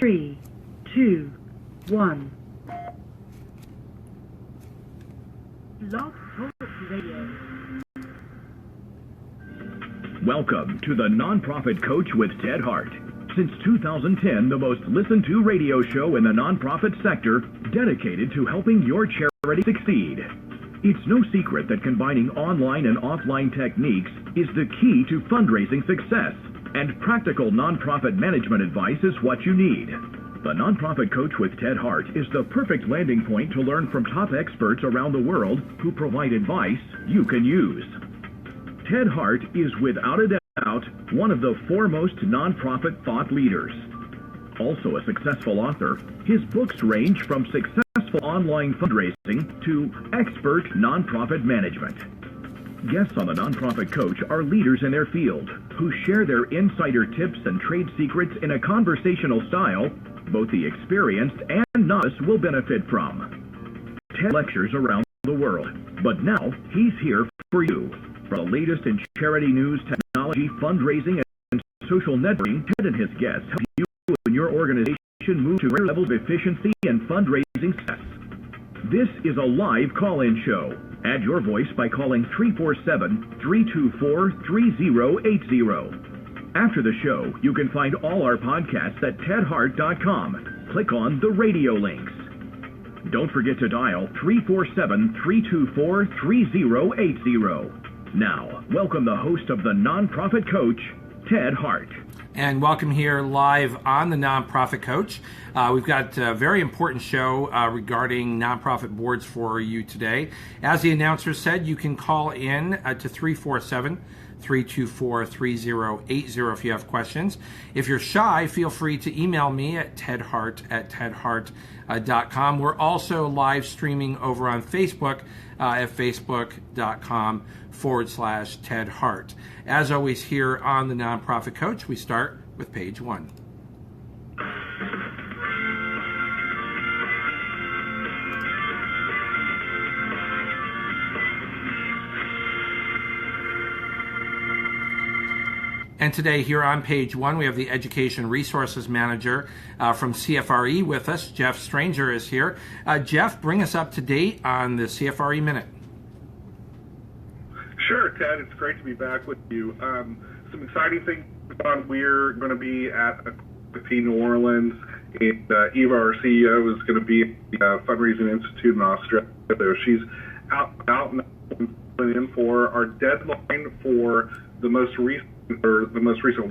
3, 2, 1. Blog Talk Radio. Welcome to the Nonprofit Coach with Ted Hart. Since 2010, the most listened to radio show in the nonprofit sector dedicated to helping your charity succeed. It's no secret that combining online and offline techniques is the key to fundraising success, and practical nonprofit management advice is what you need. The Nonprofit Coach with Ted Hart is the perfect landing point to learn from top experts around the world who provide advice you can use. Ted Hart is without a doubt one of the foremost nonprofit thought leaders. Also a successful author, his books range from successful online fundraising to expert nonprofit management. Guests on the Nonprofit Coach are leaders in their field who share their insider tips and trade secrets in a conversational style both the experienced and novice will benefit from. Ted lectures around the world, but now he's here for you. For the latest in charity news, technology, fundraising, and social networking, Ted and his guests help you and your organization move to greater levels of efficiency and fundraising success. This is a live call-in show. Add your voice by calling 347-324-3080. After the show, you can find all our podcasts at tedhart.com. Click on the radio links. Don't forget to dial 347-324-3080. Now, welcome the host of the Nonprofit Coach, Ted Hart. And welcome here live on the Nonprofit Coach. We've got a very important show regarding nonprofit boards for you today. As the announcer said, you can call in to 347-324-3080 if you have questions. If you're shy, feel free to email me at tedhart@tedhart.com. We're also live streaming over on Facebook at facebook.com/Ted Hart. As always, here on the Nonprofit Coach, we start with page one. And today here on page one, we have the Education Resources Manager from CFRE with us. Jeff Stranger is here. Jeff, bring us up to date on the CFRE Minute. Sure, Ted. It's great to be back with you. Some exciting things on. We're going to be at New Orleans, and Eva, our CEO, is going to be at the Fundraising Institute in Australia. So she's out and in for our deadline for the most recent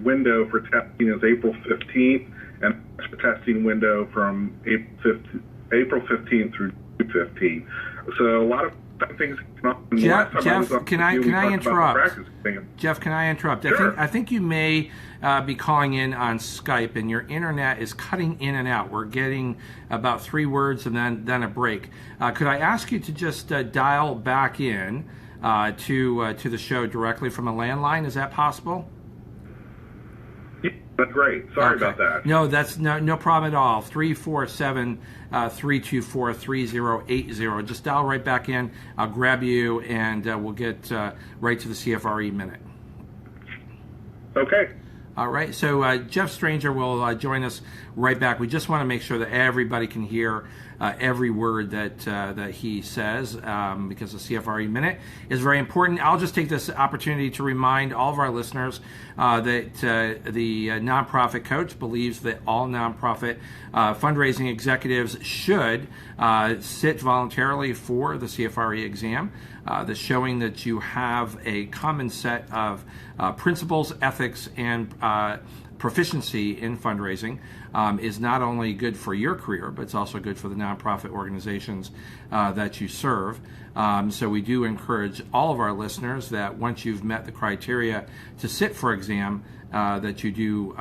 window for testing is April 15th, and the testing window from April 15th through June 15th. So a lot of things. Jeff, can I interrupt? Jeff, can I interrupt? Sure. I think you may be calling in on Skype, and your internet is cutting in and out. We're getting about 3 words and then a break. Could I ask you to just dial back in to the show directly from a landline? Is that possible? Yeah, that's great. Sorry about that. No, that's no problem at all. 347-324-3080. Just dial right back in. I'll grab you, and we'll get right to the CFRE Minute. Okay. All right. So Jeff Stranger will join us right back. We just want to make sure that everybody can hear every word that he says because the CFRE Minute is very important. I'll just take this opportunity to remind all of our listeners that the Nonprofit Coach believes that all nonprofit fundraising executives should sit voluntarily for the CFRE exam. That's showing that you have a common set of principles, ethics, and proficiency in fundraising is not only good for your career, but it's also good for the nonprofit organizations that you serve. So we do encourage all of our listeners that once you've met the criteria to sit for exam, that you do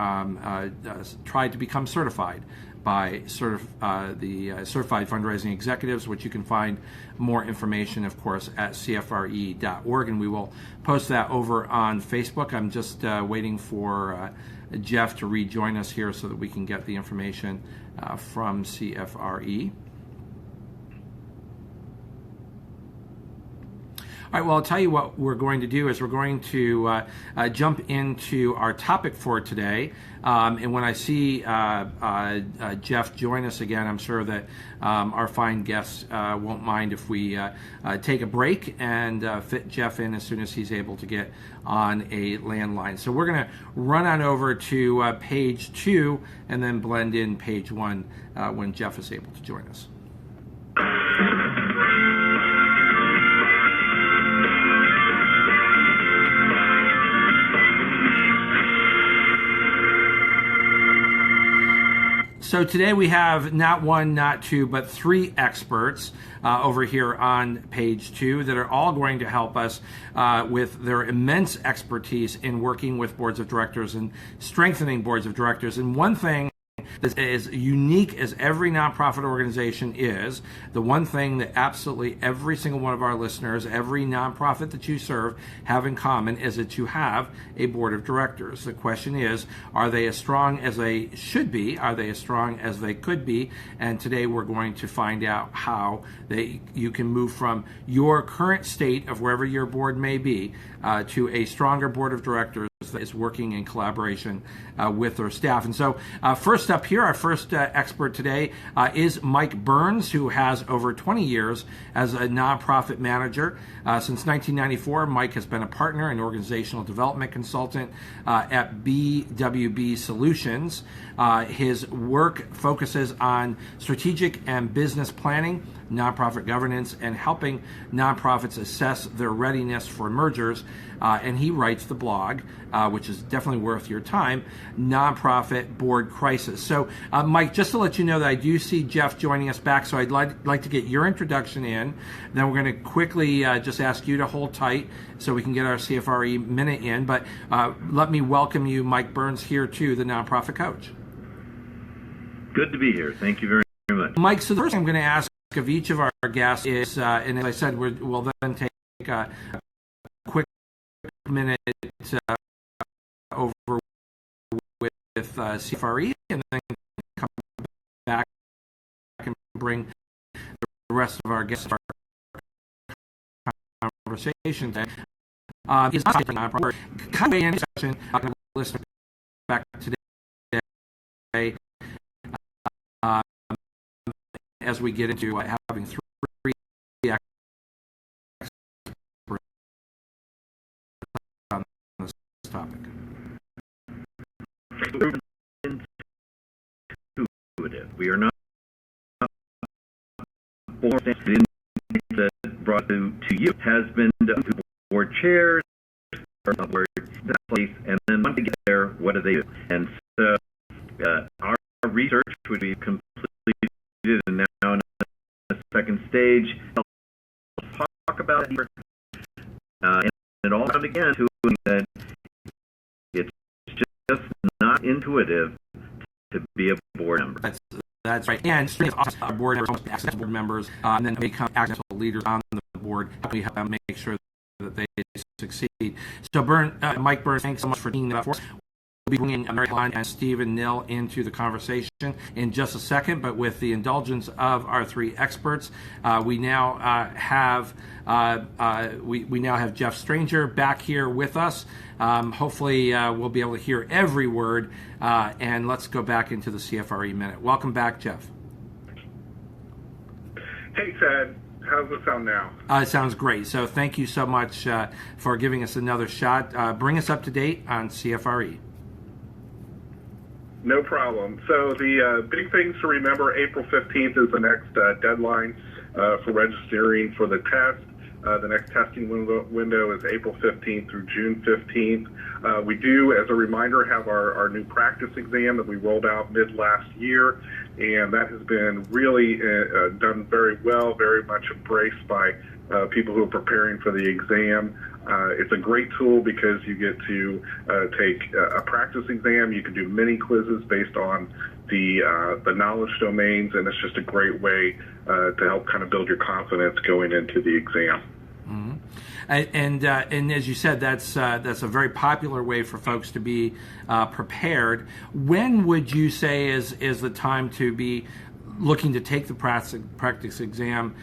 try to become certified by the Certified Fundraising Executives, which you can find more information, of course, at cfre.org, and we will post that over on Facebook. I'm just waiting for Jeff to rejoin us here so that we can get the information from CFRE. All right, well, I'll tell you what we're going to do is we're going to jump into our topic for today. And when I see Jeff join us again, I'm sure that our fine guests won't mind if we take a break and fit Jeff in as soon as he's able to get on a landline. So we're going to run on over to page 2 and then blend in page 1 when Jeff is able to join us. So today we have not one, not two, but 3 experts over here on page 2 that are all going to help us with their immense expertise in working with boards of directors and strengthening boards of directors. And one thing that is unique as every nonprofit organization is, the one thing that absolutely every single one of our listeners, every nonprofit that you serve, have in common is that you have a board of directors. The question is, are they as strong as they should be? Are they as strong as they could be? And today we're going to find out how you can move from your current state of wherever your board may be to a stronger board of directors that is working in collaboration with their staff. And so first up here, our first expert today is Mike Burns, who has over 20 years as a nonprofit manager. Since 1994, Mike has been a partner and organizational development consultant at BWB Solutions. His work focuses on strategic and business planning, nonprofit governance, and helping nonprofits assess their readiness for mergers. And he writes the blog, which is definitely worth your time, Nonprofit Board Crisis. So, Mike, just to let you know that I do see Jeff joining us back, so I'd like to get your introduction in. Then we're going to quickly just ask you to hold tight so we can get our CFRE minute in. But let me welcome you, Mike Burns, here to the Nonprofit Coach. Good to be here. Thank you very much. Mike, so the first thing I'm going to ask of each of our guests is, and as I said, we'll then take a quick minute over with CFRE and then come back and bring the rest of our guests to our conversation. Is not nonprofit. Kind of a session. I'm going to listen back today as we get into having 3 experts on this topic. We are not brought to you has been done to board chairs, where that place, and then once they get there, what do they do? And so our research, which we completed and now in the second stage, talk about it, and it all comes again to that it's just not intuitive to be a board member. That's right. And our board members, access board members, and then become actual leaders on the board. We have to make sure that they succeed. So, Mike Burns, thanks so much for being that for us. We'll be bringing Mary Helen and Stephen Nill into the conversation in just a second, but with the indulgence of our 3 experts, we now have Jeff Stranger back here with us. Hopefully, we'll be able to hear every word, and let's go back into the CFRE minute. Welcome back, Jeff. Hey, Ted. How's it sound now? It sounds great. So thank you so much for giving us another shot. Bring us up to date on CFRE. No problem. So the big things to remember, April 15th is the next deadline for registering for the test. The next testing window is April 15th through June 15th. We do, as a reminder, have our new practice exam that we rolled out mid last year, and that has been really done very well, very much embraced by people who are preparing for the exam. It's a great tool because you get to take a practice exam. You can do mini quizzes based on the knowledge domains, and it's just a great way to help kind of build your confidence going into the exam. Mm-hmm. And as you said, that's a very popular way for folks to be prepared. When would you say is the time to be looking to take the practice exam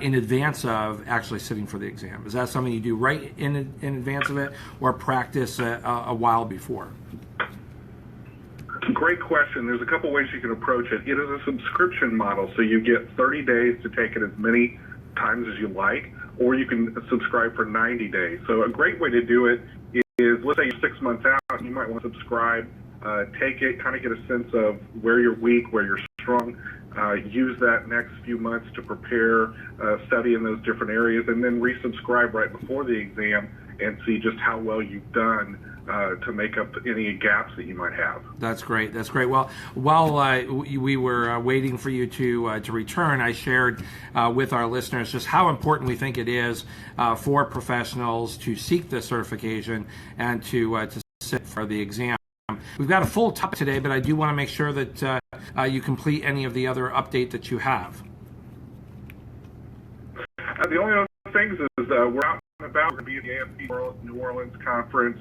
in advance of actually sitting for the exam? Is that something you do right in advance of it, or practice a while before? Great question. There's a couple ways you can approach it. It is a subscription model, so you get 30 days to take it as many times as you like, or you can subscribe for 90 days. So a great way to do it is, let's say you're 6 months out, you might want to subscribe, take it, kind of get a sense of where you're weak, where you're strong, use that next few months to prepare, study in those different areas, and then resubscribe right before the exam and see just how well you've done to make up any gaps that you might have. That's great. That's great. Well, while we were waiting for you to return, I shared with our listeners just how important we think it is for professionals to seek the certification and to sit for the exam. We've got a full topic today, but I do want to make sure that you complete any of the other update that you have. The only other things is we're out and about. We're going to be at the AFP New Orleans conference.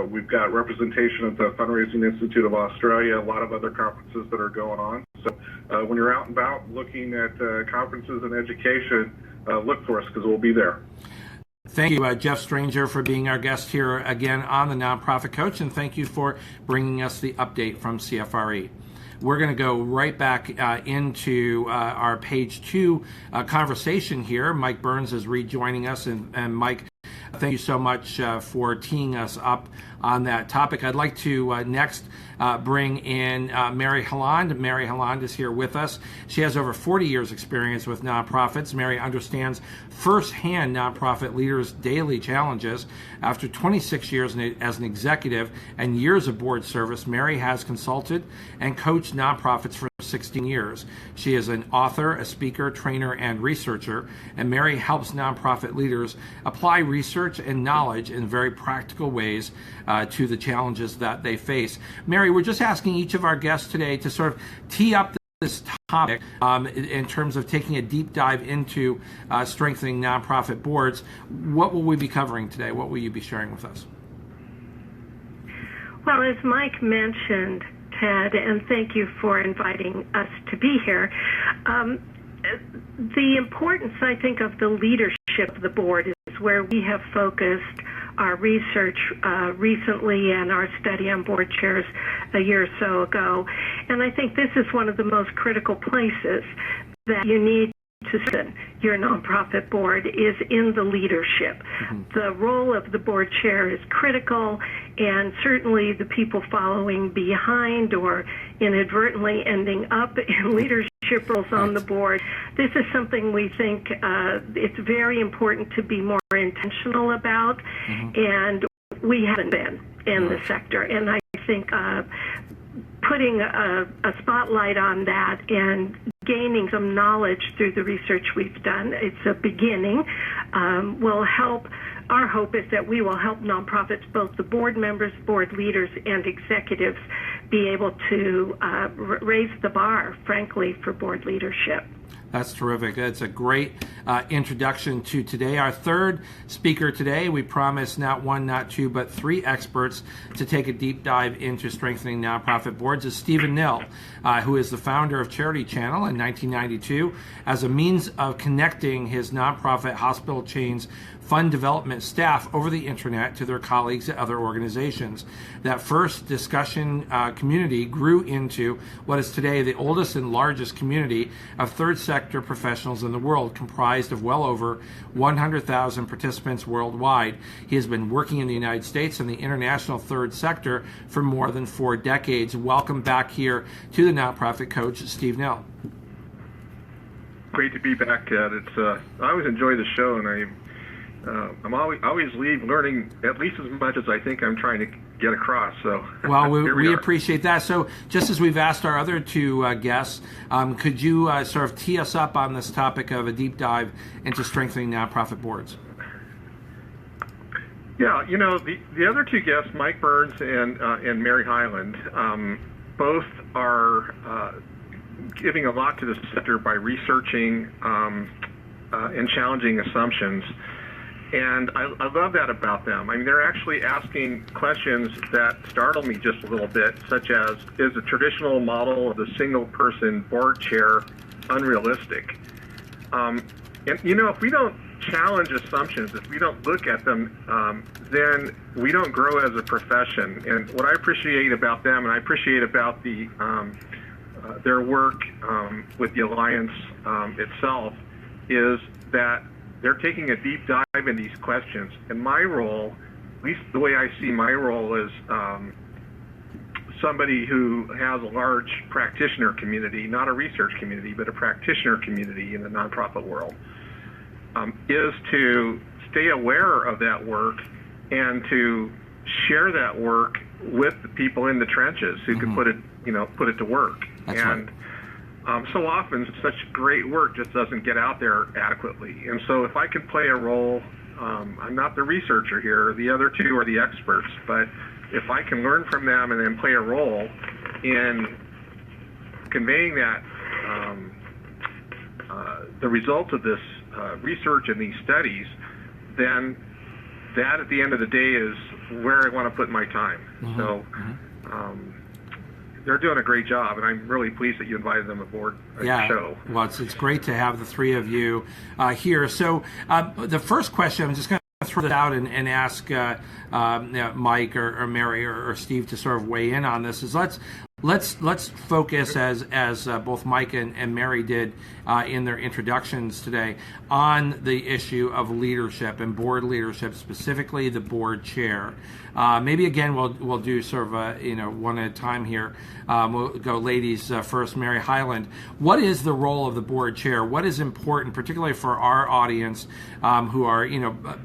We've got representation at the Fundraising Institute of Australia, a lot of other conferences that are going on. So when you're out and about looking at conferences and education, look for us because we'll be there. Thank you, Jeff Stranger, for being our guest here again on the Nonprofit Coach, and thank you for bringing us the update from CFRE. We're going to go right back into our page 2 conversation here. Mike Burns is rejoining us, and Mike, thank you so much for teeing us up on that topic. I'd like to next bring in Mary Holland. Mary Holland is here with us. She has over 40 years experience with nonprofits. Mary understands firsthand nonprofit leaders' daily challenges. After 26 years as an executive and years of board service, Mary has consulted and coached nonprofits for 16 years. She is an author, a speaker, trainer, and researcher, and Mary helps nonprofit leaders apply research and knowledge in very practical ways to the challenges that they face. Mary, we're just asking each of our guests today to sort of tee up this topic in terms of taking a deep dive into strengthening nonprofit boards. What will we be covering today? What will you be sharing with us? Well, as Mike mentioned, Ted, and thank you for inviting us to be here, the importance, I think, of the leadership of the board is where we have focused our research recently and our study on board chairs a year or so ago. And I think this is one of the most critical places that you need to strengthen your nonprofit board is in the leadership. Mm-hmm. The role of the board chair is critical, and certainly the people following behind or inadvertently ending up in leadership roles on the board. This is something we think it's very important to be more intentional about, mm-hmm. and we haven't been in the sector. And I think putting a spotlight on that and gaining some knowledge through the research we've done, it's a beginning, will help. Our hope is that we will help nonprofits, both the board members, board leaders, and executives, be able to raise the bar, frankly, for board leadership. That's terrific. That's a great introduction to today. Our third speaker today, we promise not one, not two, but 3 experts to take a deep dive into strengthening nonprofit boards, is Stephen Nill, who is the founder of Charity Channel in 1992 as a means of connecting his nonprofit hospital chain's fund development staff over the internet to their colleagues at other organizations. That first discussion community grew into what is today the oldest and largest community of third sector professionals in the world, comprised of well over 100,000 participants worldwide. He has been working in the United States and the international third sector for more than 4 decades. Welcome back here to the Nonprofit Coach, Steve Nill. Great to be back, Ted. I always enjoy the show, and I'm always leave learning at least as much as I think I'm trying to get across. So, well, we appreciate that. So, just as we've asked our other 2 guests, could you sort of tee us up on this topic of a deep dive into strengthening nonprofit boards? Yeah, the other 2 guests, Mike Burns and Mary Highland, both are giving a lot to the sector by researching and challenging assumptions. And I love that about them. I mean, they're actually asking questions that startle me just a little bit, such as, is the traditional model of the single-person board chair unrealistic? And, if we don't challenge assumptions, if we don't look at them, then we don't grow as a profession. And what I appreciate about them, and I appreciate about their work with the Alliance itself, is that they're taking a deep dive in these questions. And my role, at least the way I see my role, is somebody who has a large practitioner community, not a research community, but a practitioner community in the nonprofit world, is to stay aware of that work and to share that work with the people in the trenches who can put it to work. That's and right. So often, such great work just doesn't get out there adequately. And so if I can play a role, I'm not the researcher here, the other two are the experts, but if I can learn from them and then play a role in conveying that, the results of this research and these studies, then that at the end of the day is where I want to put my time. So they're doing a great job, and I'm really pleased that you invited them aboard the show. Well, it's great to have the three of you here. So the first question, I'm just going to throw it out and ask Mike or Mary or Steve to sort of weigh in on this. Is let's focus, as both Mike and Mary did in their introductions today, on the issue of leadership and board leadership, specifically the board chair. Maybe again we'll do sort of one at a time here. We'll go ladies first. Mary Hyland, what is the role of the board chair? What is important, particularly for our audience who are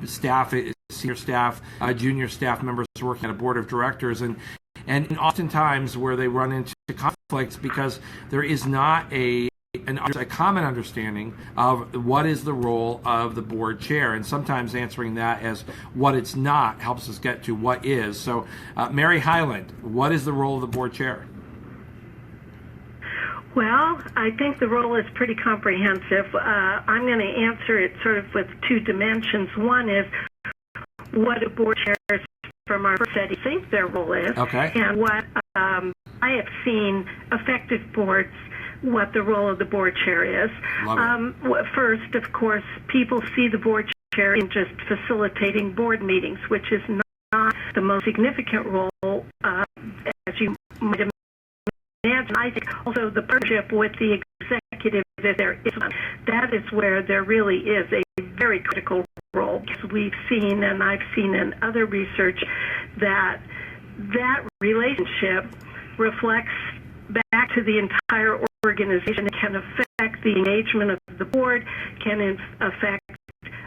staff, senior staff, junior staff members working at a board of directors, and oftentimes where they run into conflicts because there is not a common understanding of what is the role of the board chair, and sometimes answering that as what it's not helps us get to what is. So, Mary Hyland, what is the role of the board chair? Well, I think the role is pretty comprehensive. I'm going to answer it sort of with two dimensions. One is what a board chair from our study think their role is, and what I have seen effective boards, what the role of the board chair is. First, of course, people see the board chair in just facilitating board meetings, which is not the most significant role, as you might imagine. I think also the partnership with the executive, if there is one, that is where there really is a very critical role. Because we've seen, and I've seen in other research, that relationship reflects back to the entire organization. It can affect the engagement of the board, can affect,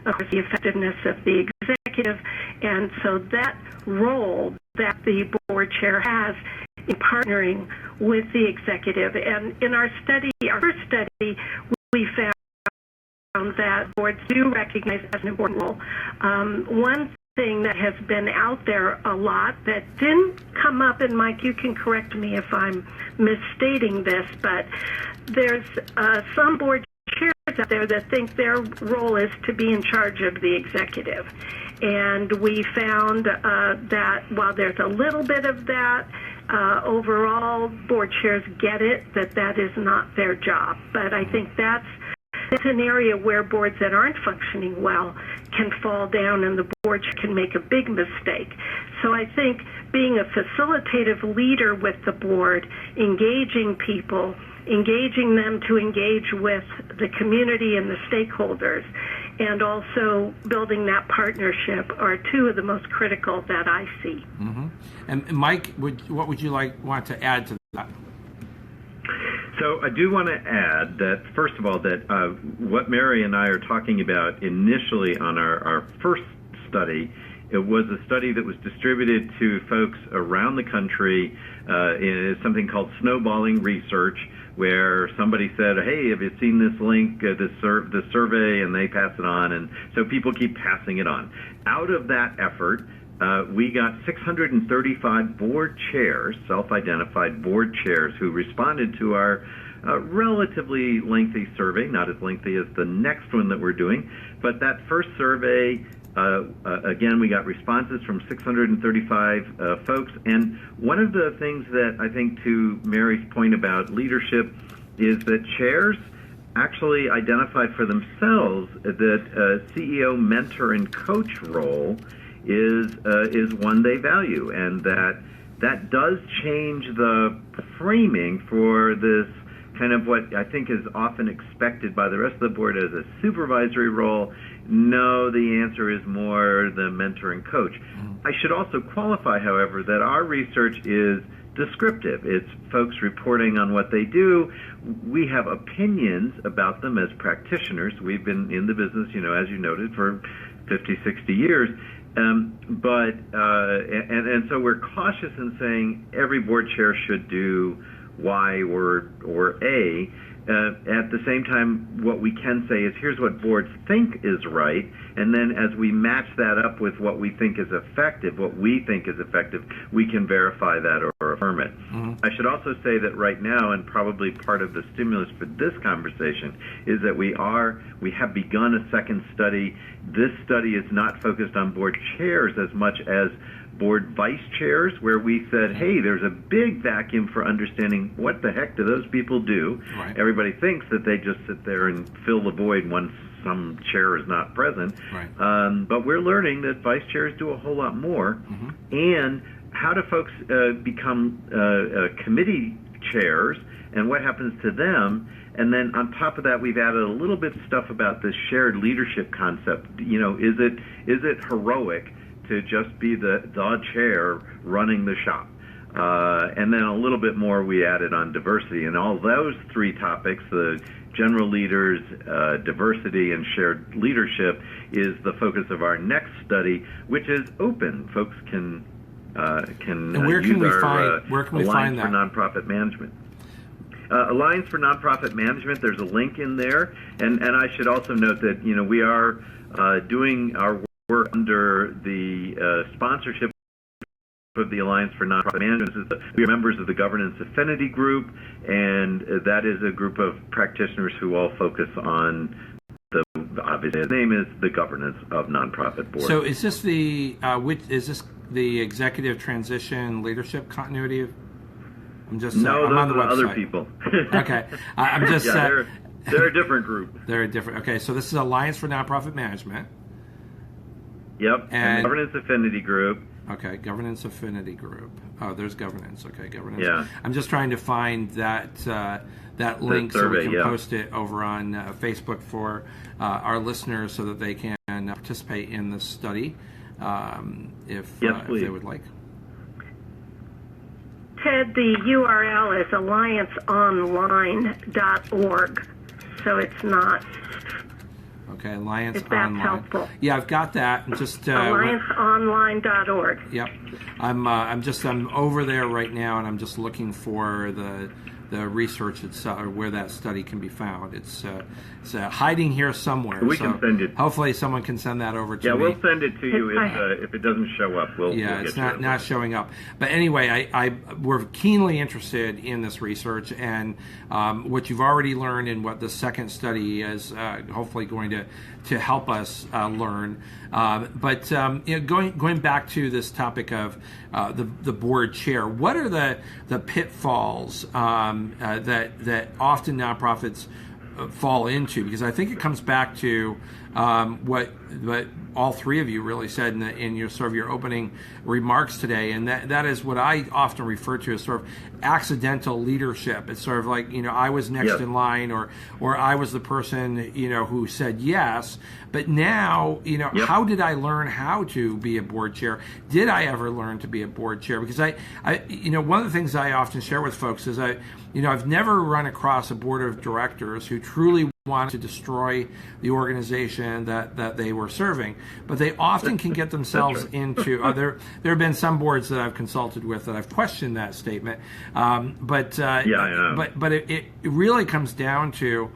of course, the effectiveness of the executive, and so that role that the board chair has in partnering with the executive. And in our study, our first study, we found that boards do recognize it as an important role. One thing that has been out there a lot that didn't come up, and Mike, you can correct me if I'm misstating this, but there's some board chairs out there that think their role is to be in charge of the executive. And we found that while there's a little bit of that, overall board chairs get it, that is not their job. But I think that's an area where boards that aren't functioning well can fall down, and the board can make a big mistake. So I think being a facilitative leader with the board, engaging people, engaging them to engage with the community and the stakeholders, and also building that partnership are two of the most critical that I see. Mm-hmm. And Mike, what would you want to add to that? So I do want to add that, first of all, that what Mary and I are talking about initially on our first study, it was a study that was distributed to folks around the country in something called snowballing research, where somebody said, hey, have you seen this link, this survey, and they pass it on, and so people keep passing it on. Out of that effort, we got 635 board chairs, self-identified board chairs, who responded to our relatively lengthy survey, not as lengthy as the next one that we're doing, but that first survey Again, we got responses from 635 folks, and one of the things that I think, to Mary's point about leadership, is that chairs actually identify for themselves that CEO, mentor, and coach role is one they value, and that does change the framing for this kind of what I think is often expected by the rest of the board as a supervisory role. No, the answer is more the mentor and coach. I should also qualify, however, that our research is descriptive. It's folks reporting on what they do. We have opinions about them as practitioners. We've been in the business, as you noted, for 50, 60 years. But so we're cautious in saying every board chair should do Y or A. At the same time, what we can say is here's what boards think is right, and then as we match that up with what we think is effective, we can verify that or affirm it. I should also say that right now, and probably part of the stimulus for this conversation, is that we have begun a second study. This study is not focused on board chairs as much as board vice chairs, where we said, hey, there's a big vacuum for understanding what the heck do those people do. Right. Everybody thinks that they just sit there and fill the void once some chair is not present. Right. But we're learning that vice chairs do a whole lot more. And how do folks become committee chairs, and what happens to them? And then on top of that, we've added a little bit of stuff about this shared leadership concept. Is it heroic to just be the chair running the shop? And then a little bit more we added on diversity. And all those three topics, the general leaders, diversity, and shared leadership, is the focus of our next study, which is open. Folks can and where can use we our find where can we Alliance find for that? Nonprofit Management. Alliance for Nonprofit Management, there's a link in there. And I should also note that we are doing our work under the sponsorship of the Alliance for Nonprofit Management. We are members of the Governance Affinity Group, and that is a group of practitioners who all focus on obviously the name is the governance of nonprofit boards. So is this is this the executive transition leadership continuity? I'm just no, I'm those on the are website. other people. Okay, I'm just they're a different group. They're a different. Okay, so this is Alliance for Nonprofit Management. Yep, and Governance Affinity Group. Okay, Governance Affinity Group. Oh, there's governance. Okay, governance. Yeah. I'm just trying to find that link survey, so we can post it over on Facebook for our listeners so that they can participate in the study if they would like. Ted, the URL is allianceonline.org, so it's not. Okay, Alliance if that's Online. helpful. Yeah, I've got that. Just allianceonline.org. Yep, I'm over there right now, and I'm just looking for the research itself, or where that study can be found. It's hiding here somewhere. We can send it. Hopefully, someone can send that over to me. Yeah, we'll send it to you if it doesn't show up. We'll it's get not showing up. But anyway, we're keenly interested in this research, and what you've already learned, and what the second study is hopefully going to help us learn. But going back to this topic of the board chair, what are the pitfalls that often nonprofits fall into? Because I think it comes back to what all three of you really said in your sort of your opening remarks today, and that is what I often refer to as sort of accidental leadership. It's sort of like, I was next in line, or I was the person who said yes, but now how did I learn how to be a board chair? Did I ever learn to be a board chair? Because I one of the things I often share with folks is I've never run across a board of directors who truly wanted to destroy the organization that they were serving, but they often can get themselves into there have been some boards that I've consulted with that I've questioned that statement, but it really comes down to,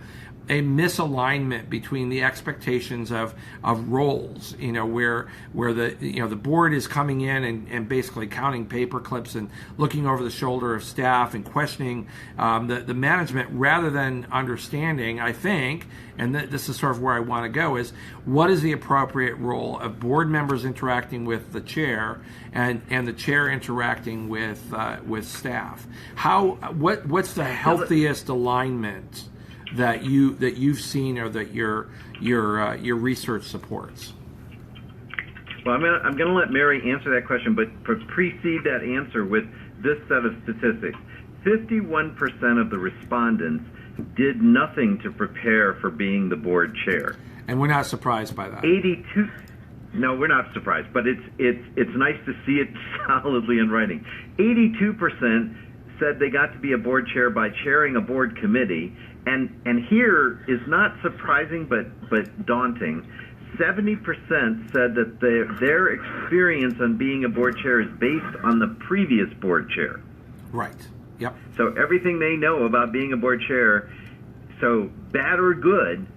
a misalignment between the expectations of roles, where the board is coming in and basically counting paper clips and looking over the shoulder of staff and questioning the management rather than understanding, I think, and this is sort of where I want to go, is what is the appropriate role of board members interacting with the chair and the chair interacting with staff? What's the healthiest alignment that you've seen or that your research supports? Well, I'm going to let Mary answer that question, but precede that answer with this set of statistics. 51% of the respondents did nothing to prepare for being the board chair. And we're not surprised by that. 82. No, we're not surprised, but it's nice to see it solidly in writing. 82% said they got to be a board chair by chairing a board committee, and here is not surprising but daunting. 70% said that their experience on being a board chair is based on the previous board chair. Right. Yep. So everything they know about being a board chair, so bad or good,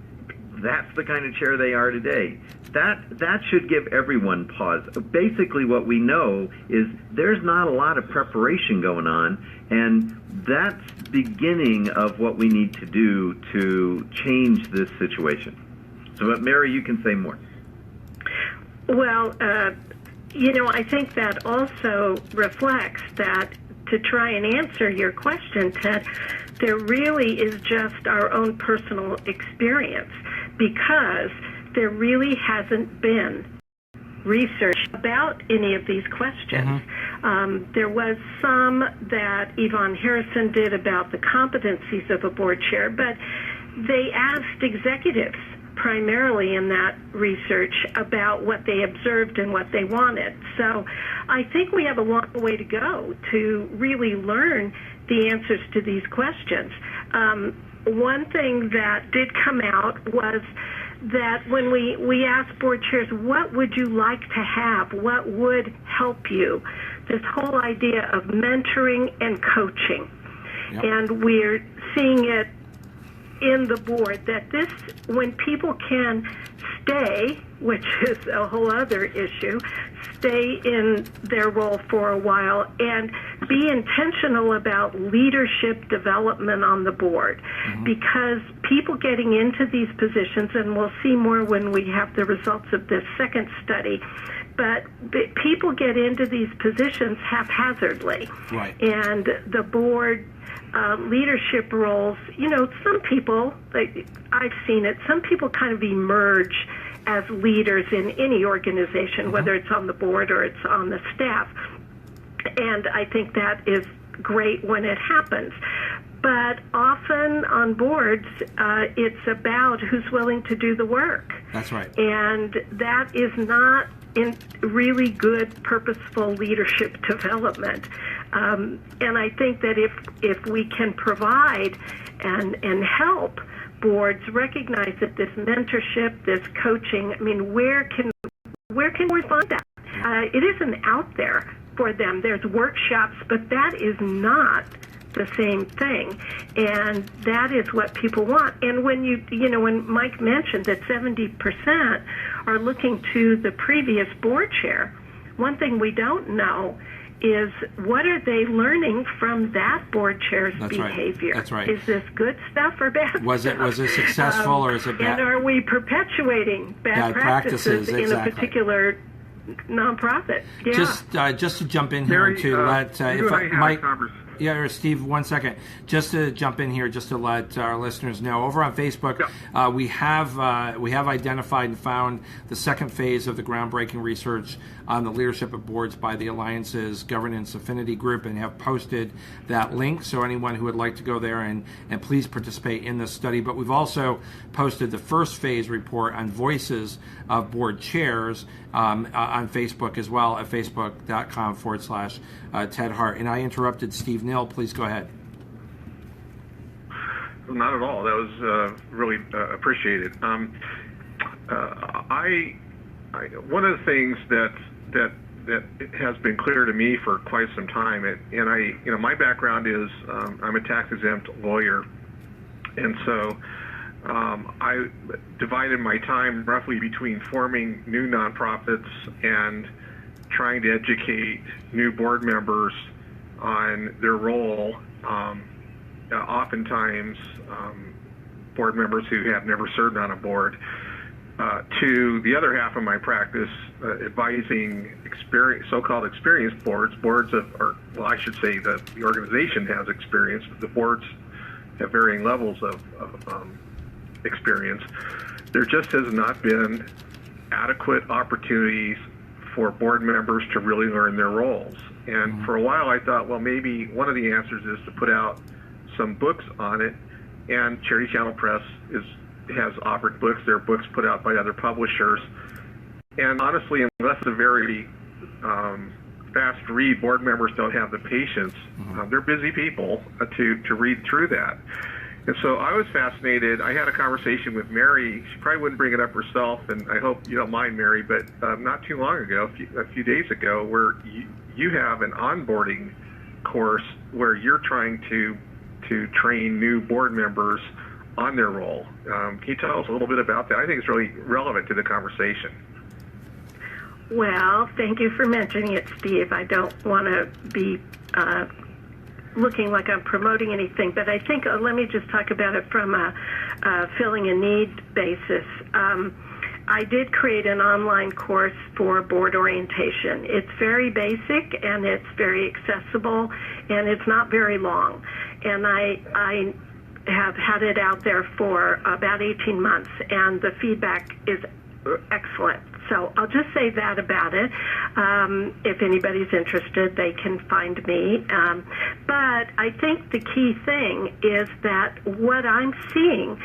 that's the kind of chair they are today. That should give everyone pause. Basically what we know is there's not a lot of preparation going on, and that's the beginning of what we need to do to change this situation. So, Mary, you can say more. Well, I think that also reflects that, to try and answer your question, Ted, there really is just our own personal experience, because there really hasn't been research about any of these questions. Mm-hmm. There was some that Yvonne Harrison did about the competencies of a board chair, but they asked executives primarily in that research about what they observed and what they wanted. So I think we have a long way to go to really learn the answers to these questions. One thing that did come out was that when we asked board chairs, what would you like to have? What would help you? This whole idea of mentoring and coaching. Yep. And we're seeing it in the board that when people can stay, which is a whole other issue, stay in their role for a while and be intentional about leadership development on the board. Mm-hmm. Because people getting into these positions, and we'll see more when we have the results of this second study, but people get into these positions haphazardly. Right. And the board leadership roles, some people, I've seen it, some people kind of emerge as leaders in any organization, mm-hmm. whether it's on the board or it's on the staff. And I think that is great when it happens. But often on boards, it's about who's willing to do the work. That's right. And that is not in really good, purposeful leadership development. And I think that if we can provide and help boards recognize that this mentorship, this coaching, where can we find that? It isn't out there for them. There's workshops, but that is not the same thing, and that is what people want. And when when Mike mentioned that 70% are looking to the previous board chair, one thing we don't know is what are they learning from that board chair's behavior? Right. That's right. Is this good stuff or bad stuff? Was it successful or is it bad? And are we perpetuating bad practices in a particular nonprofit? Yeah. Just to jump in here to let Mike. Yeah, or Steve, 1 second. Just to jump in here, just to let our listeners know, over on Facebook, we have identified and found the second phase of the groundbreaking research on the leadership of boards by the Alliance's Governance Affinity Group, and have posted that link. So anyone who would like to go there and please participate in this study. But we've also posted the first phase report on voices of board chairs on Facebook as well at facebook.com/Ted Hart. And I interrupted Steve Nill. Please go ahead. Not at all. That was really appreciated. One of the things that has been clear to me for quite some time, and my background is I'm a tax exempt lawyer, and so I divided my time roughly between forming new nonprofits and trying to educate new board members on their role. Oftentimes, board members who have never served on a board, to the other half of my practice, advising so-called experienced boards well, I should say that the organization has experience, but the boards have varying levels of experience. There just has not been adequate opportunities for board members to really learn their roles. And for a while I thought, well, maybe one of the answers is to put out some books on it, and Charity Channel Press has offered books. There are books put out by other publishers. And honestly, unless it's a very fast read, board members don't have the patience. They're busy people to read through that. And so I was fascinated. I had a conversation with Mary. She probably wouldn't bring it up herself, and I hope you don't mind, Mary, but not too long ago, a few days ago, where you have an onboarding course where you're trying to train new board members on their role. Can you tell us a little bit about that? I think it's really relevant to the conversation. Well, thank you for mentioning it, Steve. I don't want to be looking like I'm promoting anything, but I think let me just talk about it from a filling a need basis. I did create an online course for board orientation. It's very basic and it's very accessible and it's not very long. And I have had it out there for about 18 months and the feedback is excellent. So I'll just say that about it. If anybody's interested, they can find me. But I think the key thing is that what I'm seeing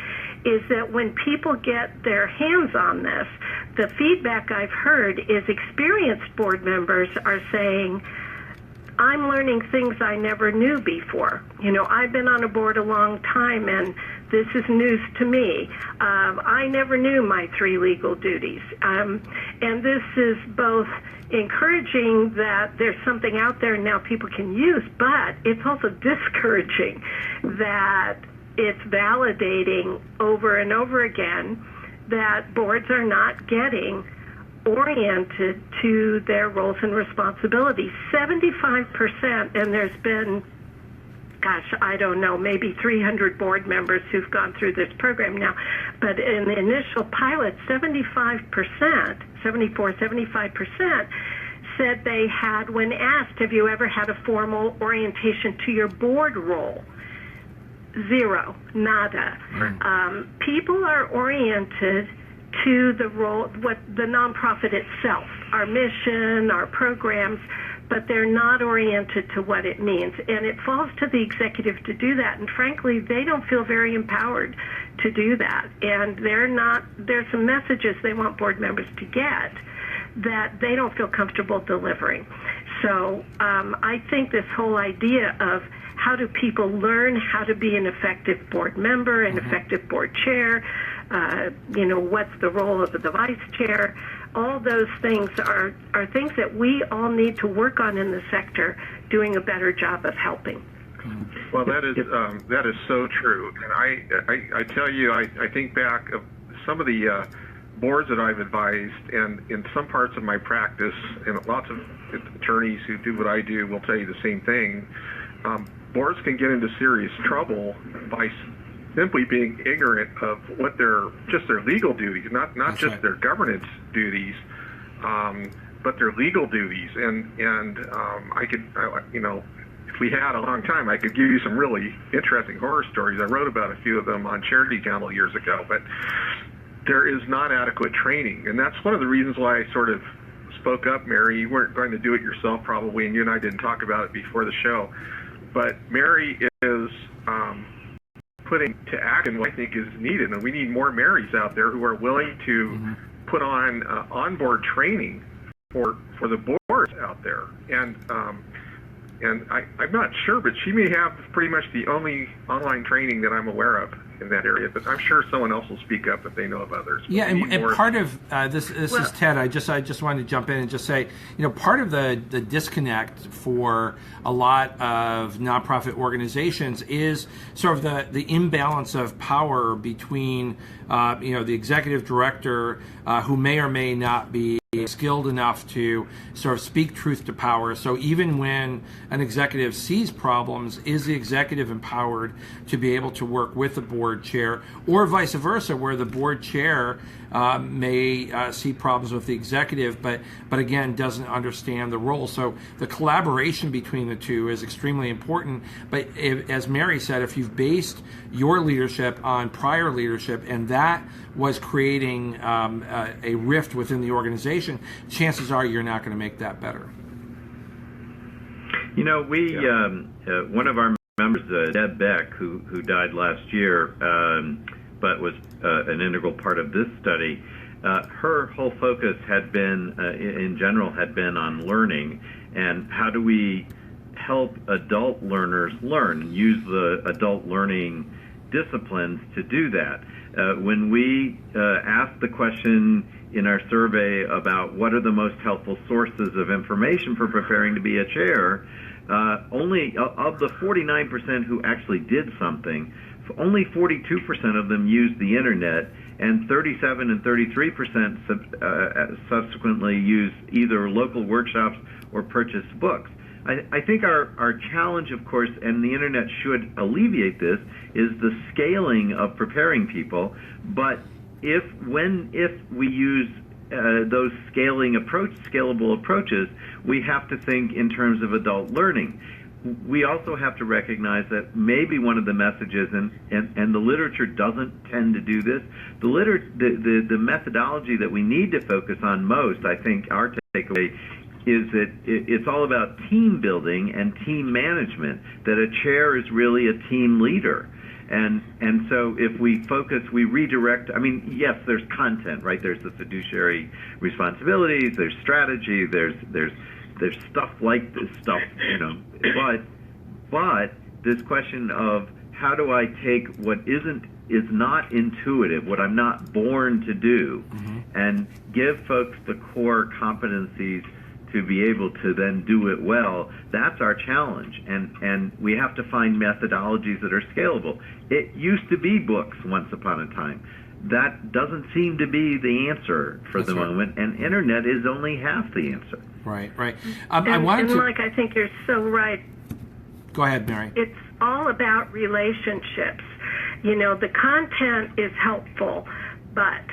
is that when people get their hands on this, the feedback I've heard is experienced board members are saying, I'm learning things I never knew before. You know, I've been on a board a long time and this is news to me. I never knew my 3 legal duties. And this is both encouraging that there's something out there now people can use, but it's also discouraging that it's validating over and over again that boards are not getting oriented to their roles and responsibilities. 75%, and there's been, gosh, I don't know, maybe 300 board members who've gone through this program now, but in the initial pilot, 75%, 75% said they had, when asked, have you ever had a formal orientation to your board role? 0, nada. People are oriented to the role, what the nonprofit itself, our mission, our programs, but they're not oriented to what it means. And it falls to the executive to do that. And frankly, they don't feel very empowered to do that. And there's some messages they want board members to get that they don't feel comfortable delivering. So I think this whole idea of how do people learn how to be an effective board member, an effective board chair, what's the role of the vice chair, all those things are things that we all need to work on in the sector, doing a better job of helping. Well, that is so true. And I tell you, I think back of some of the boards that I've advised, and in some parts of my practice, and lots of attorneys who do what I do will tell you the same thing. Boards can get into serious trouble by simply being ignorant of what their legal duties, not just right. their governance duties, but their legal duties. And I could, if we had a long time, I could give you some really interesting horror stories. I wrote about a few of them on Charity Channel years ago, but there is not adequate training. And that's one of the reasons why I sort of spoke up, Mary. You weren't going to do it yourself probably, and you and I didn't talk about it before the show. But Mary is putting to action what I think is needed, and we need more Marys out there who are willing to put on onboard training for the boards out there. And And I'm not sure, but she may have pretty much the only online training that I'm aware of in that area. But I'm sure someone else will speak up if they know of others. Yeah, and part of this is Ted. I just wanted to jump in and just say, part of the disconnect for a lot of nonprofit organizations is sort of the imbalance of power between the executive director, who may or may not be skilled enough to sort of speak truth to power. So even when an executive sees problems, is the executive empowered to be able to work with the board chair, or vice versa, where the board chair may see problems with the executive, but again doesn't understand the role. So the collaboration between the two is extremely important. But as Mary said, if you've based your leadership on prior leadership and that was creating a rift within the organization, chances are you're not going to make that better. One of our members, Deb Beck, who died last year, but was an integral part of this study, her whole focus had been, in general, had been on learning and how do we help adult learners learn and use the adult learning disciplines to do that. When we asked the question in our survey about what are the most helpful sources of information for preparing to be a chair, only of the 49% who actually did something, only 42% of them used the internet, and 37 and 33% subsequently used either local workshops or purchased books. I think our challenge, of course, and the internet should alleviate this, is the scaling of preparing people. But if we use those scalable approaches, we have to think in terms of adult learning. We also have to recognize that maybe one of the messages, and the literature doesn't tend to do this, the methodology that we need to focus on most, I think our takeaway is that it's all about team building and team management, that a chair is really a team leader. And so if we focus, we redirect, yes, there's content, right? There's the fiduciary responsibilities, there's strategy, there's stuff like this stuff, but this question of how do I take what is not intuitive, what I'm not born to do, and give folks the core competencies to be able to then do it well. That's our challenge, and we have to find methodologies that are scalable. It used to be books once upon a time. That doesn't seem to be the answer for the moment, and internet is only half the answer. Right. Mike, I think you're so right. Go ahead, Mary. It's all about relationships. The content is helpful, but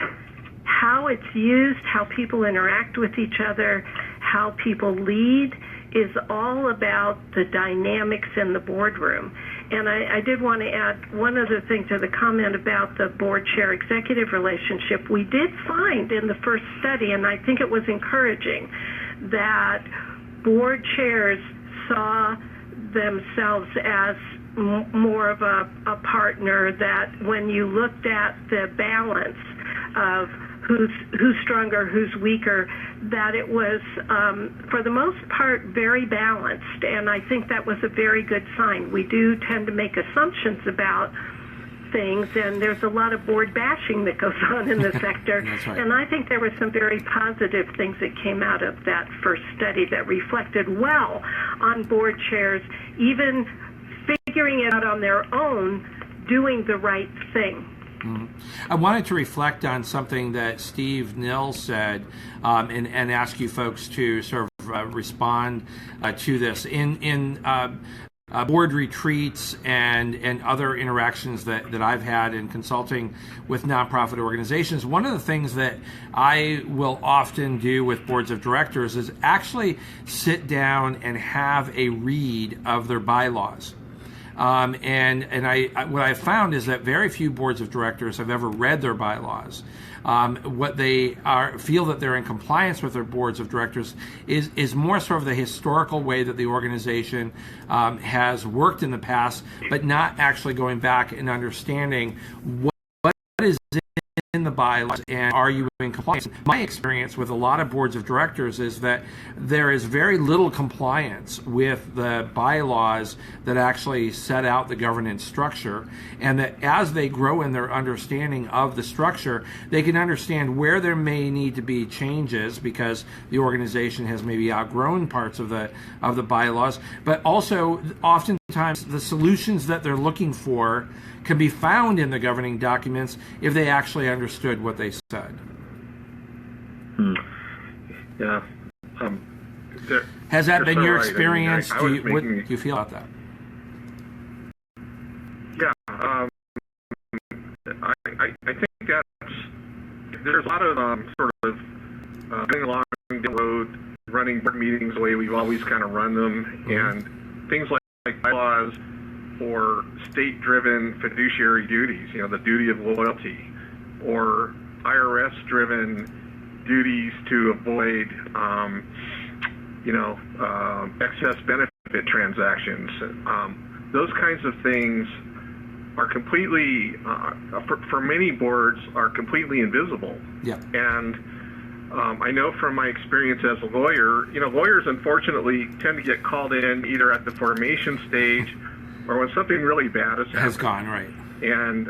how it's used, how people interact with each other, how people lead is all about the dynamics in the boardroom. And I did want to add one other thing to the comment about the board chair executive relationship. We did find in the first study, and I think it was encouraging, that board chairs saw themselves as more of a partner, that when you looked at the balance of who's stronger, who's weaker, that it was, for the most part, very balanced. And I think that was a very good sign. We do tend to make assumptions about things, and there's a lot of board bashing that goes on in the sector. That's right. And I think there were some very positive things that came out of that first study that reflected well on board chairs, even figuring it out on their own, doing the right thing. I wanted to reflect on something that Steve Nils said, and ask you folks to sort of respond to this. In board retreats and other interactions that I've had in consulting with nonprofit organizations, one of the things that I will often do with boards of directors is actually sit down and have a read of their bylaws. And what I found is that very few boards of directors have ever read their bylaws. What they feel that they're in compliance with their boards of directors is more sort of the historical way that the organization has worked in the past, but not actually going back and understanding what is the bylaws and are you in compliance? My experience with a lot of boards of directors is that there is very little compliance with the bylaws that actually set out the governance structure, and that as they grow in their understanding of the structure, they can understand where there may need to be changes because the organization has maybe outgrown parts of the bylaws, but also oftentimes the solutions that they're looking for can be found in the governing documents if they actually understood what they said. Yeah. Has that been your right. experience? I mean, What do you feel about that? Yeah. I think there's a lot of sort of going along the road, running board meetings the way we've always kind of run them, and things like bylaws or state-driven fiduciary duties, the duty of loyalty, or IRS-driven duties to avoid, excess benefit transactions. Those kinds of things are completely, for many boards, are completely invisible. Yeah. And I know from my experience as a lawyer, lawyers unfortunately tend to get called in either at the formation stage or when something really bad has gone right. And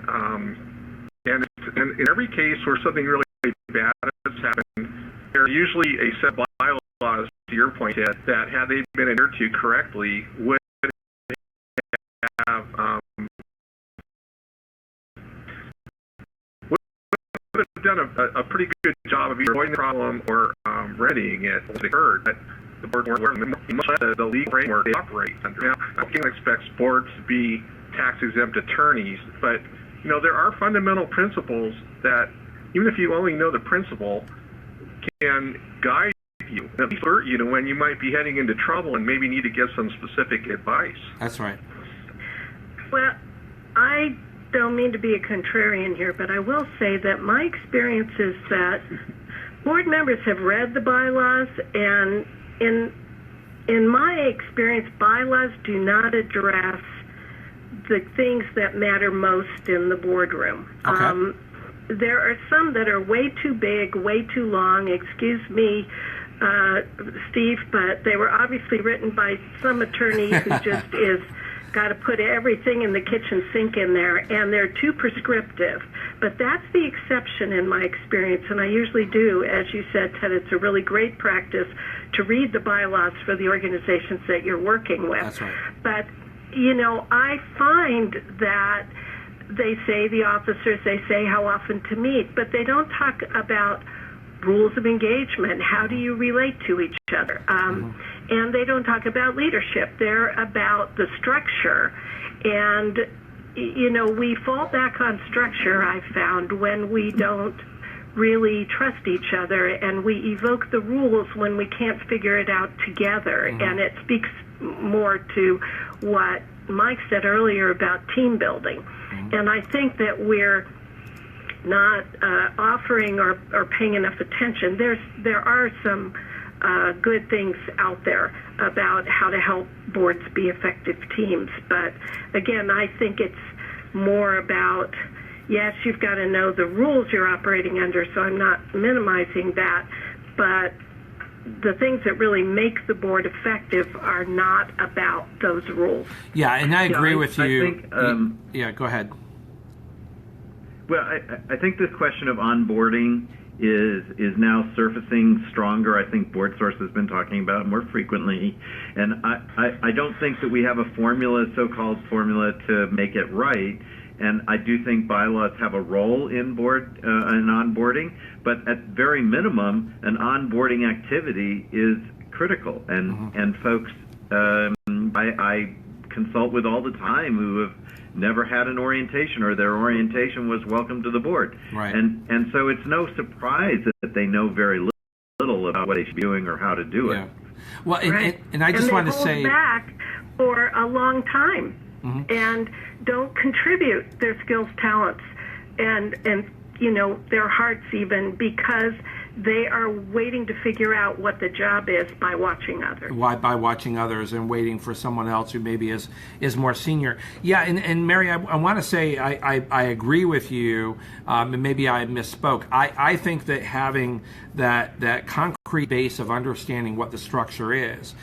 in every case where something really bad has happened, there's usually a set of bylaws, to your point, Ted, that had they been adhered to correctly would have done a pretty good job of either avoiding the problem or remedying it as it occurred. But the board were much less the legal framework they operate under. Now, I don't expect boards to be tax-exempt attorneys, but there are fundamental principles that, even if you only know the principle, can guide you, at least alert you to when you might be heading into trouble and maybe need to get some specific advice. That's right. Well, I don't mean to be a contrarian here, but I will say that my experience is that board members have read the bylaws, and in my experience, bylaws do not address the things that matter most in the boardroom. Okay. There are some that are way too big, way too long. Excuse me, Steve, but they were obviously written by some attorney who just is got to put everything in the kitchen sink in there, and they're too prescriptive. But that's the exception in my experience, and I usually do, as you said, Ted, it's a really great practice to read the bylaws for the organizations that you're working with. That's right. But, I find that they say, the officers, they say how often to meet, but they don't talk about rules of engagement. How do you relate to each other? And they don't talk about leadership. They're about the structure. And, we fall back on structure, I've found, when we don't really trust each other, and we evoke the rules when we can't figure it out together. And it speaks more to what Mike said earlier about team building. And I think that we're not offering or paying enough attention. There are some good things out there about how to help boards be effective teams. But again, I think it's more about, yes, you've got to know the rules you're operating under, so I'm not minimizing that, but the things that really make the board effective are not about those rules. Yeah, and I agree with you. I think, yeah, go ahead. Well, I think this question of onboarding is now surfacing stronger. I think BoardSource has been talking about it more frequently, and I don't think that we have a formula, so-called formula, to make it right. And I do think bylaws have a role in onboarding, but at very minimum, an onboarding activity is critical. And folks I consult with all the time who have never had an orientation, or their orientation was welcome to the board. Right. And so it's no surprise that they know very little about what they should be doing or how to do it. Yeah. Well, Right. and I just want to say, say, back for a long time and don't contribute their skills, talents, and their hearts even, because they are waiting to figure out what the job is by watching others. Why? By watching others and waiting for someone else who maybe is more senior. Yeah, and Mary, I want to say I agree with you, and maybe I misspoke. I think that having that concrete base of understanding what the structure is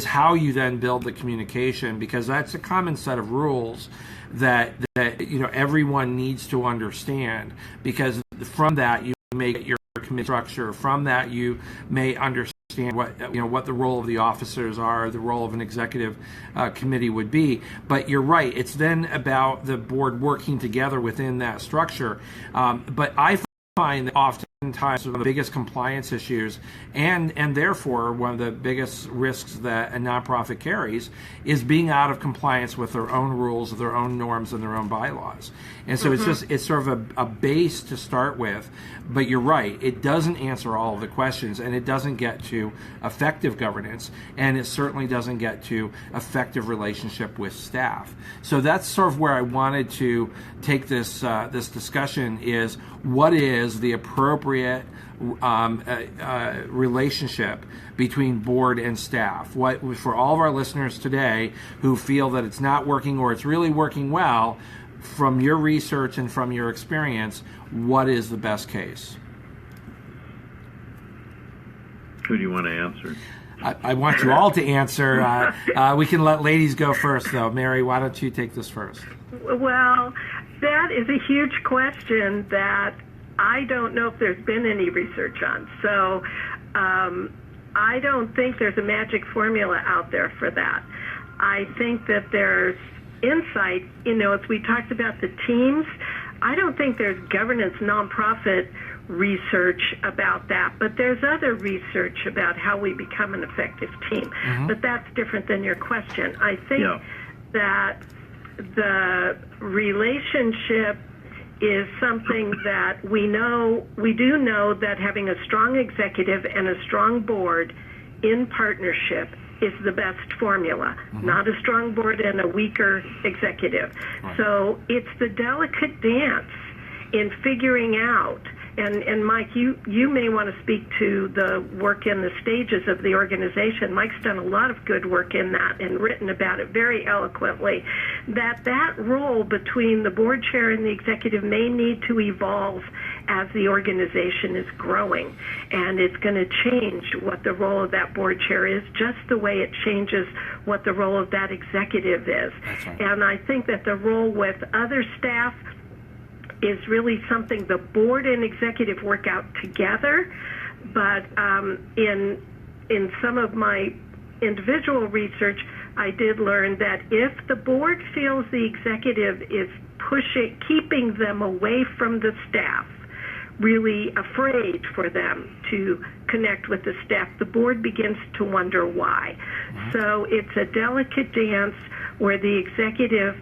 how you then build the communication, because that's a common set of rules that everyone needs to understand, because from that you may get your committee structure. From that you may understand what the role of the officers are, the role of an executive committee would be. But you're right, it's then about the board working together within that structure. But I find that oftentimes one of the biggest compliance issues and therefore one of the biggest risks that a nonprofit carries is being out of compliance with their own rules, their own norms, and their own bylaws. And so it's sort of a base to start with. But you're right, it doesn't answer all of the questions, and it doesn't get to effective governance, and it certainly doesn't get to effective relationship with staff. So that's sort of where I wanted to take this discussion, is what is the appropriate relationship between board and staff. What, for all of our listeners today who feel that it's not working or it's really working well, from your research and from your experience, what is the best case? Who do you want to answer? I want you all to answer. We can let ladies go first, though. Mary, why don't you take this first? Well, that is a huge question that I don't know if there's been any research on. So I don't think there's a magic formula out there for that. I think that there's insight, as we talked about the teams, I don't think there's governance nonprofit research about that, but there's other research about how we become an effective team. But that's different than your question. I think that the relationship is something that we do know that having a strong executive and a strong board in partnership is the best formula, not a strong board and a weaker executive. Right. So it's the delicate dance in figuring out, and Mike, you may want to speak to the work in the stages of the organization. Mike's done a lot of good work in that and written about it very eloquently, that role between the board chair and the executive may need to evolve as the organization is growing. And it's going to change what the role of that board chair is, just the way it changes what the role of that executive is. That's right. And I think that the role with other staff is really something the board and executive work out together. But in some of my individual research, I did learn that if the board feels the executive is keeping them away from the staff, really afraid for them to connect with the staff, the board begins to wonder why. So it's a delicate dance where the executive,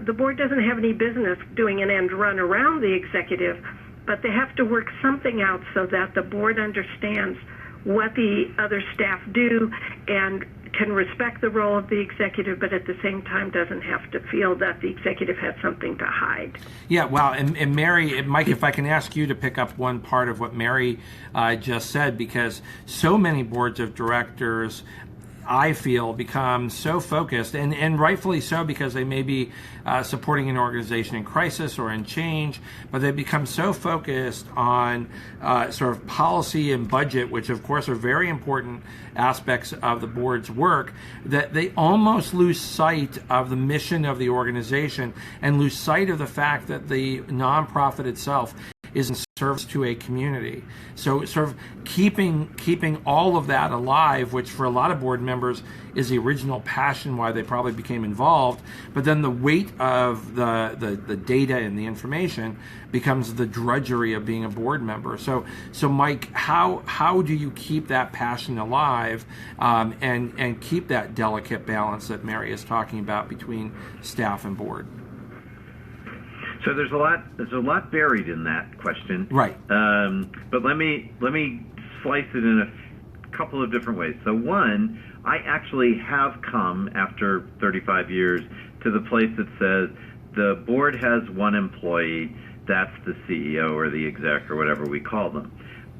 the board doesn't have any business doing an end run around the executive, but they have to work something out so that the board understands what the other staff do and can respect the role of the executive, but at the same time doesn't have to feel that the executive has something to hide. Yeah, wow. And Mary, Mike, if I can ask you to pick up one part of what Mary just said, because so many boards of directors, I feel, become so focused, and rightfully so, because they may be supporting an organization in crisis or in change, but they become so focused on sort of policy and budget, which of course are very important aspects of the board's work, that they almost lose sight of the mission of the organization and lose sight of the fact that the nonprofit itself is in service to a community. So sort of keeping all of that alive, which for a lot of board members is the original passion why they probably became involved, but then the weight of the data and the information becomes the drudgery of being a board member. So Mike, how do you keep that passion alive and keep that delicate balance that Mary is talking about between staff and board? So there's a lot buried in that question, right? But let me slice it in a couple of different ways. So one, I actually have come after 35 years to the place that says the board has one employee, that's the CEO or the exec or whatever we call them.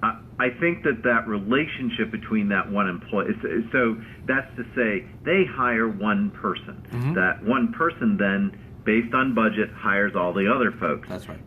I think that relationship between that one employee, so that's to say they hire one person. Mm-hmm. That one person then, based on budget, hires all the other folks. That's right.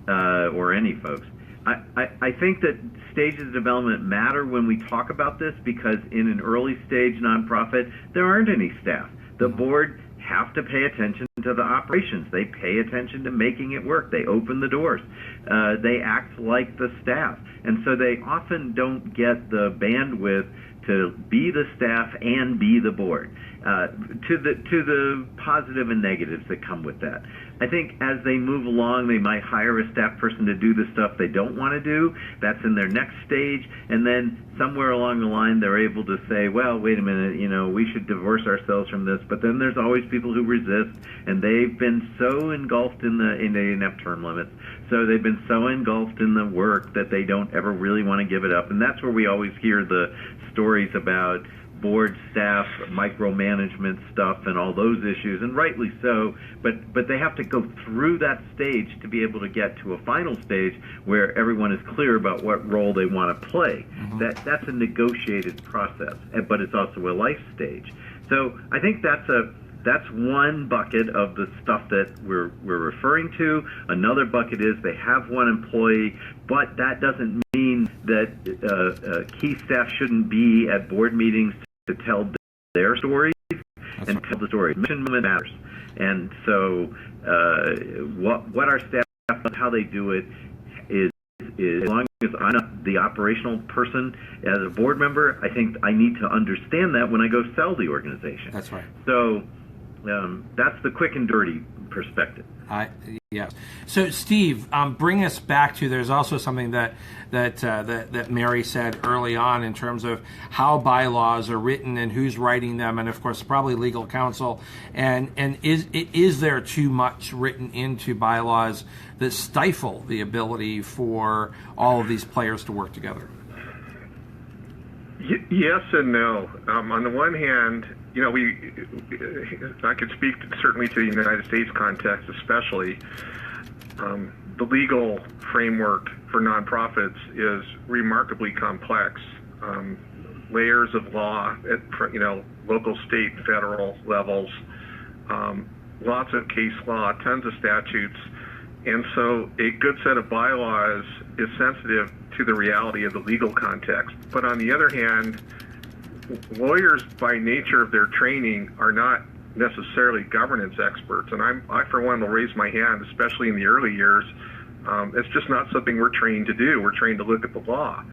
Or any folks. I think that stages of development matter when we talk about this, because in an early stage nonprofit, there aren't any staff. The board have to pay attention to the operations. They pay attention to making it work. They open the doors. They act like the staff. And so they often don't get the bandwidth to be the staff and be the board, to the positive and negatives that come with that. I think as they move along, they might hire a staff person to do the stuff they don't want to do. That's in their next stage. And then somewhere along the line, they're able to say, well, wait a minute, we should divorce ourselves from this. But then there's always people who resist, and they've been so engulfed in they didn't have term limits. So they've been so engulfed in the work that they don't ever really want to give it up. And that's where we always hear the stories about board staff micromanagement stuff and all those issues, and rightly so, but they have to go through that stage to be able to get to a final stage where everyone is clear about what role they want to play. Mm-hmm. That's a negotiated process, but it's also a life stage. So I think that's one bucket of the stuff that we're referring to. Another bucket is they have one employee, but that doesn't mean that key staff shouldn't be at board meetings to tell their stories and tell the story. Mission moment matters. And so what our staff, how they do it is as long as I'm not the operational person as a board member, I think I need to understand that when I go sell the organization. That's right. So that's the quick and dirty perspective. Yes. So, Steve, bring us back to. There's also something that Mary said early on in terms of how bylaws are written and who's writing them, and of course, probably legal counsel. And is there too much written into bylaws that stifle the ability for all of these players to work together? Yes and no. On the one hand, I could speak certainly to the United States context, especially. The legal framework for nonprofits is remarkably complex. Layers of law at local, state, federal levels, lots of case law, tons of statutes, and so a good set of bylaws is sensitive to the reality of the legal context. But on the other hand, lawyers, by nature of their training, are not necessarily governance experts, and I for one will raise my hand, especially in the early years. It's just not something we're trained to do. We're trained to look at the law.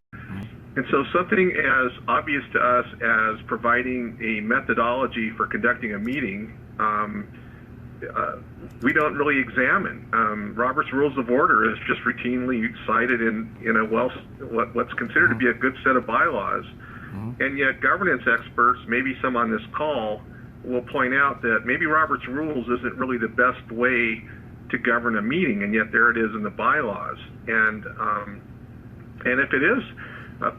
And so something as obvious to us as providing a methodology for conducting a meeting, we don't really examine. Robert's Rules of Order is just routinely cited in what's considered to be a good set of bylaws. And yet governance experts, maybe some on this call, will point out that maybe Robert's Rules isn't really the best way to govern a meeting, and yet there it is in the bylaws. And if it is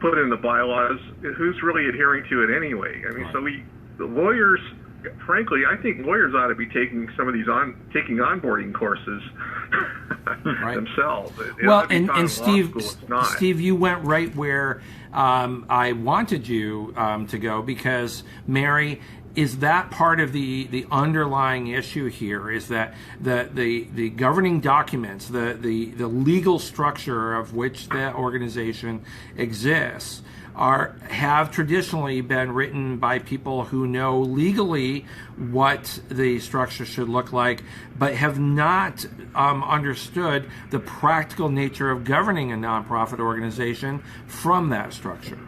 put in the bylaws, who's really adhering to it anyway? I mean, so the lawyers, frankly, I think lawyers ought to be taking some of these onboarding courses themselves. Well, and Steve, you went right where I wanted you to go, because Mary, is that part of the underlying issue here? Is that the governing documents, the legal structure of which the organization exists, have traditionally been written by people who know legally what the structure should look like, but have not understood the practical nature of governing a nonprofit organization from that structure?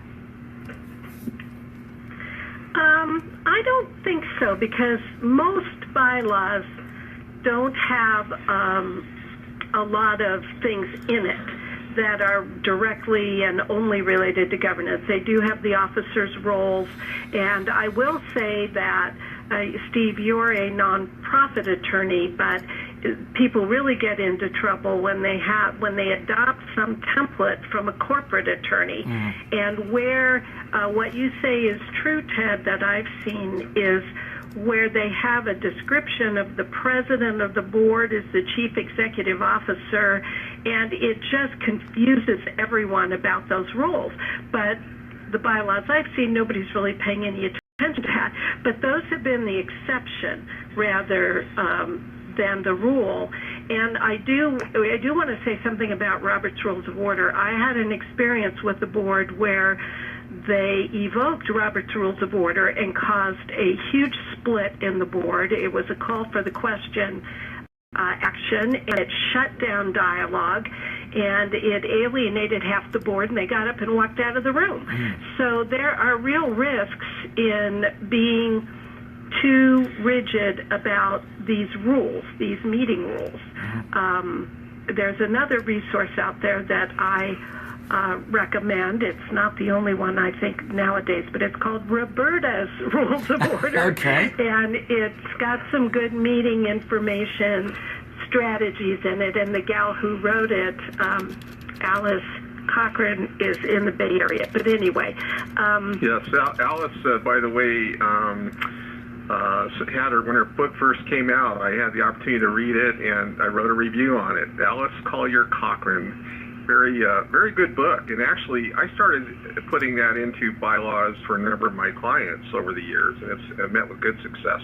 I don't think so, because most bylaws don't have a lot of things in it that are directly and only related to governance. They do have the officers' roles, and I will say that, Steve, you're a nonprofit attorney, but people really get into trouble when they adopt some template from a corporate attorney. And where what you say is true, Ted, that I've seen is where they have a description of the president of the board as the chief executive officer, and it just confuses everyone about those rules. But the bylaws I've seen, nobody's really paying any attention to that. But those have been the exception rather than the rule. And I do want to say something about Robert's Rules of Order. I had an experience with the board where they evoked Robert's Rules of Order and caused a huge split in the board. It was a call for the question action, and it shut down dialogue, and it alienated half the board, and they got up and walked out of the room. So there are real risks in being too rigid about these rules, these meeting rules. There's another resource out there that I recommend. It's not the only one, I think, nowadays, but it's called Roberta's Rules of Order. Okay. And it's got some good meeting information, strategies in it, and the gal who wrote it, Alice Cochran, is in the Bay Area. But anyway. Yes, Alice, by the way, had her, when her book first came out, I had the opportunity to read it, and I wrote a review on it. Alice Collier Cochran, very good book. And actually, I started putting that into bylaws for a number of my clients over the years, and it's met with good success.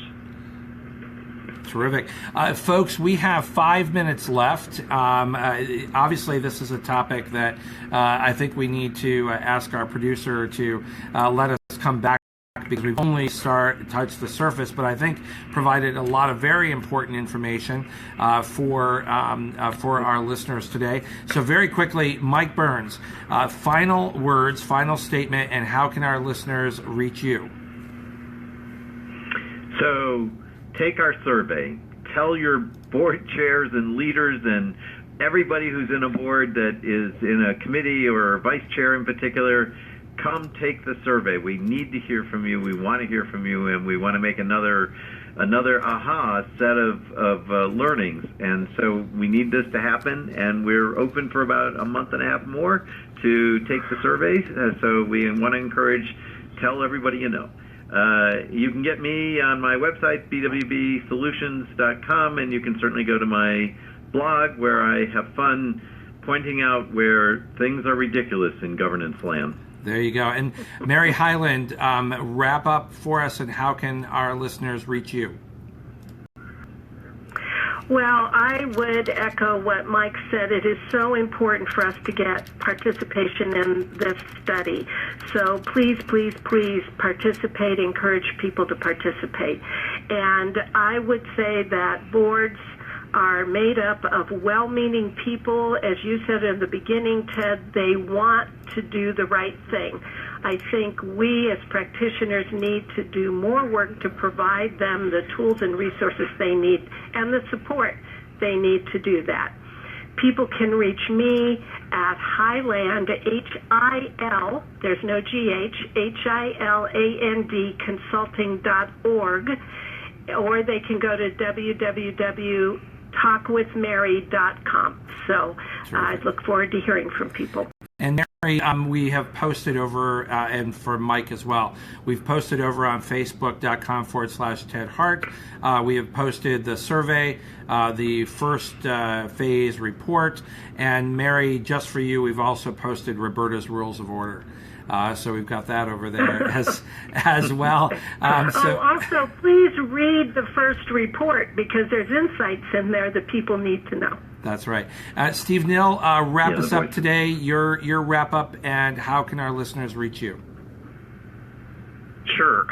Terrific. Folks, we have 5 minutes left. Obviously, this is a topic that I think we need to ask our producer to let us come back, because we've only touched the surface, but I think provided a lot of very important information for our listeners today. So very quickly, Mike Burns, final words, final statement, and how can our listeners reach you? So take our survey. Tell your board chairs and leaders and everybody who's in a board that is in a committee or a vice chair in particular, come take the survey. We need to hear from you. We want to hear from you, and we want to make another aha set of learnings. And so we need this to happen, and we're open for about a month and a half more to take the survey. So we want to encourage, tell everybody you know. You can get me on my website, bwbsolutions.com, and you can certainly go to my blog where I have fun pointing out where things are ridiculous in governance land. There you go. And Mary Hyland, wrap up for us, and how can our listeners reach you? Well, I would echo what Mike said. It is so important for us to get participation in this study. So please, please, please participate, encourage people to participate. And I would say that boards are made up of well-meaning people. As you said in the beginning, Ted, they want to do the right thing. I think we as practitioners need to do more work to provide them the tools and resources they need and the support they need to do that. People can reach me at Highland, H-I-L, there's no G-H, H-I-L-A-N-D consulting.org, or they can go to www.talkwithmary.com. So I look forward to hearing from people. And Mary, we have posted over, and for Mike as well, we've posted over on facebook.com/Ted Hart. We have posted the survey, the first phase report, and Mary, just for you, we've also posted Roberta's Rules of Order. So we've got that over there as well. Also, please read the first report, because there's insights in there that people need to know. That's right. Steve Nill, wrap us up today, your wrap up, and how can our listeners reach you? Sure.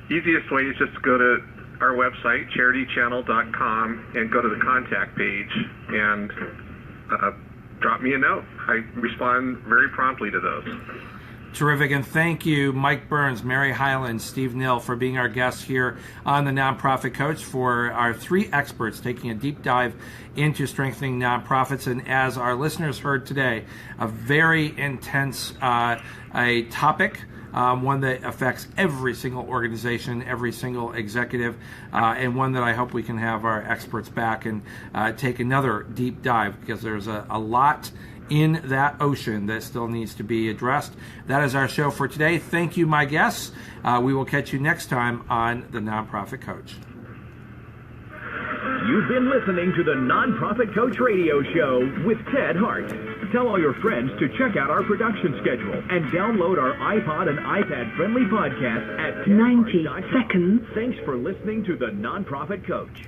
Easiest way is just to go to our website, charitychannel.com, and go to the contact page and drop me a note. I respond very promptly to those. Terrific, and thank you, Mike Burns, Mary Hyland, Steve Nill, for being our guests here on the Nonprofit Coach, for our three experts taking a deep dive into strengthening nonprofits. And as our listeners heard today, a very intense a topic, one that affects every single organization, every single executive, and one that I hope we can have our experts back and take another deep dive, because there's a lot in that ocean that still needs to be addressed. That is our show for today. Thank you, my guests. We will catch you next time on the Nonprofit Coach. You've been listening to the Nonprofit Coach Radio Show with Ted Hart. Tell all your friends to check out our production schedule and download our iPod and iPad-friendly podcast at 90 tedhart.com. seconds. Thanks for listening to the Nonprofit Coach.